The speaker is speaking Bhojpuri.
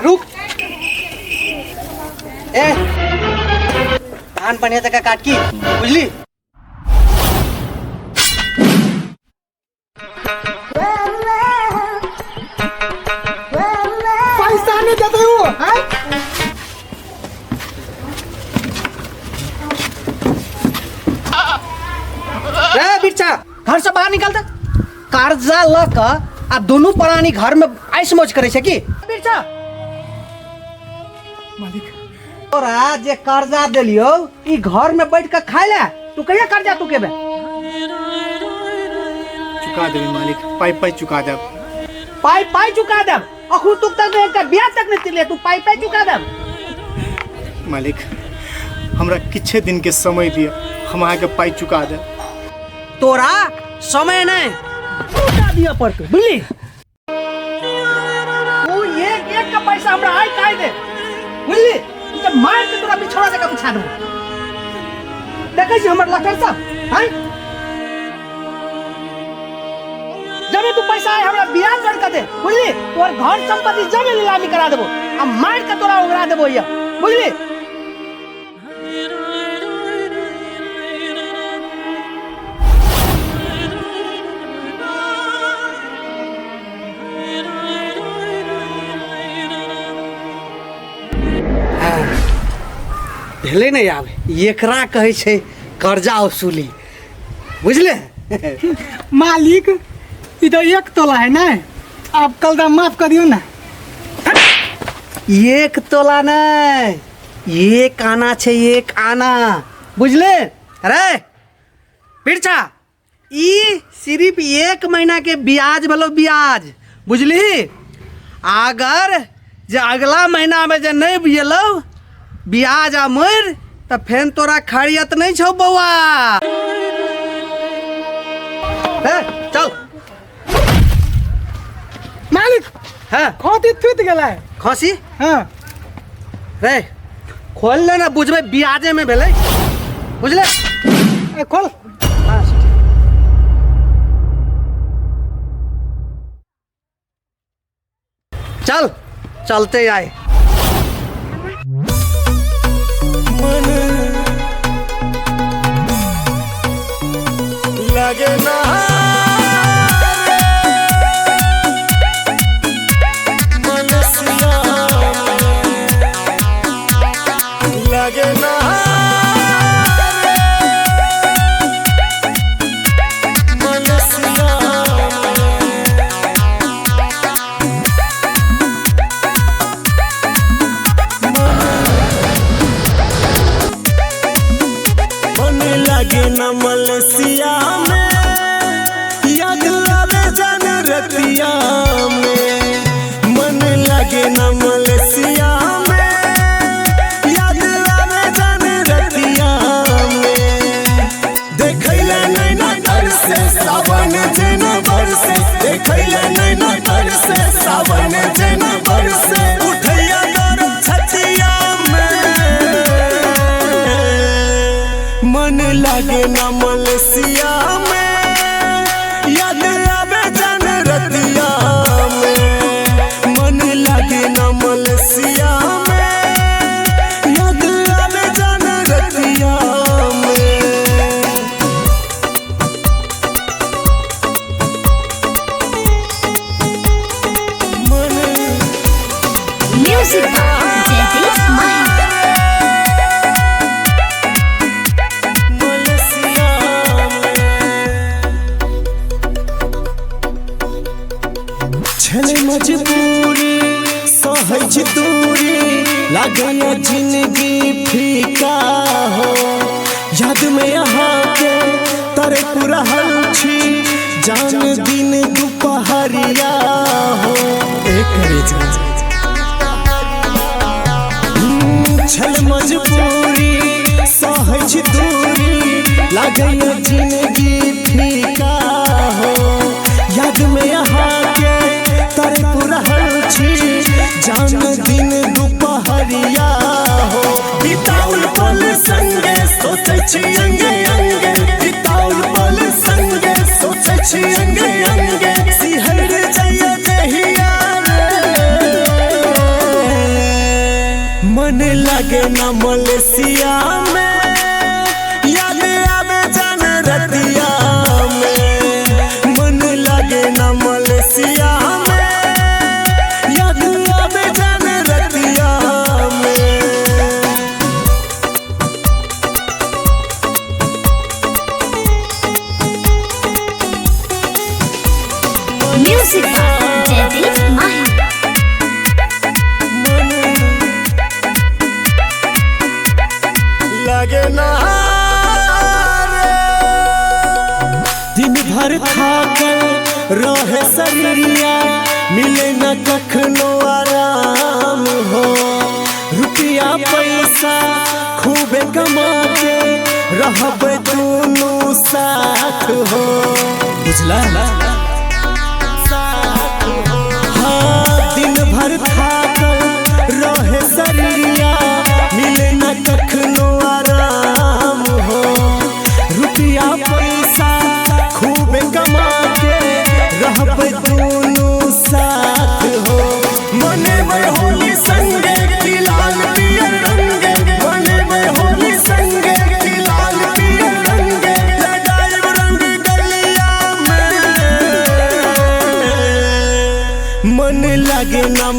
रुक ए धान बनायचं का काटकी बुझली पैसा नहीं देते हो बिरचा घर से बाहर निकलता कर्जा लक आ दोनों प्राणी घर में ऐस मौज करे छे की बिरचा मालिक तोरा जे कर्जा देलियो ई घर में बैठ के खाए ले तू कहिया कर्जा तू केबे चुका दे मालिक पाई पाई चुका दे पाई पाई चुका दे अखु तू तक एक ब्याज तक नहीं तिले तू पाई पाई चुका दे मालिक हमरा किछे दिन के समय दिया हम आके पाई चुका दे तोरा समय नहीं चुका दिया पर के बुझली तू एक एक का पैसा हमरा आइ काई दे बुझली तो मार के तोरा बिछोड़ा जगह बिछा दो देखै छी हमर लखन साहब हैं जब तू पैसा आए हमरा ब्याज कर के दे बुझली तोर घर संपत्ति जब नीलामी करा देबो आ मार के तोरा उगरा देबो या बुझली भेले नहीं आवे एकरा कहे छे कर्जा वसूली बुझले मालिक इधर एक तोला है ना आप कल दाम माफ कर दियो ना एक तोला नहीं एक आना छे एक आना बुझले अरे पिरछा ई सिर्फ एक महीना के ब्याज भलो ब्याज बुझली अगर जे अगला महीना में जे नहीं बियलो ब्याज आ मर तो फेन तोरा खड़ियत नहीं छौ बउआ चल मालिक हाँ खोती टूट गेला है खसी हाँ रे खोल ले ना बुझबे ब्याजे में भेले बुझले ए, खोल हाँ चल चलते आए लगे ना मनसिया लगे ना मनसिया मन लगे ना मलसिया में याद आवे जन रतिया में मन लगे ना मलसिया में याद आवे जन रतिया में देखैला नैना तर से सावन जेन बरसे देखैला नैना तर से सावन जेन बरसे उठैया दर छतिया में मन लगे ना मलसिया में याद आवे जन रतिया में मन लगे ना मलसिया में याद आवे जन रतिया में मन Music by Jagdish Mahi. मलसिया छले मजबूरी सहै छी दूरी लागैया जिंदगी फीका हो याद में यहाँ के तरे पूरा हल छी जान दिन दुपहरिया हो एक छल मजबूरी सहै छी दूरी लागैया जिंदगी फीका हो याद में यहाँ के तरे पूरा हल छी जान दिन दुपहरिया हो बिताउल पल संगे सोचै छी अंगे अंगे बिताउल पल संगे सोचै छी अंगे अंगे सिहर जइया देहिया न मलेशिया में, याद आवे जान रतिया में। मन लागे न मलेशिया में, याद आवे जान रतिया में। Music by Jaideep Mahi. लगे ना रे, दिन भर थाकल रहे शरीरिया, मिले न कखनो आराम हो। रुपया पैसा खूबे कमा के रहब दोनों साथ हो, बुझला। हाँ, दिन भर थाकल रहे शरीरिया, मिले न कखनो आराम हो। रुपया पैसा खूबे कमा के रहब दोनों साथ हो। मने में होली संगे की लाल पियर रंगे, मने में होली संगे की लाल पियर रंगे। लगाए रंग गलिया में, मन लगे न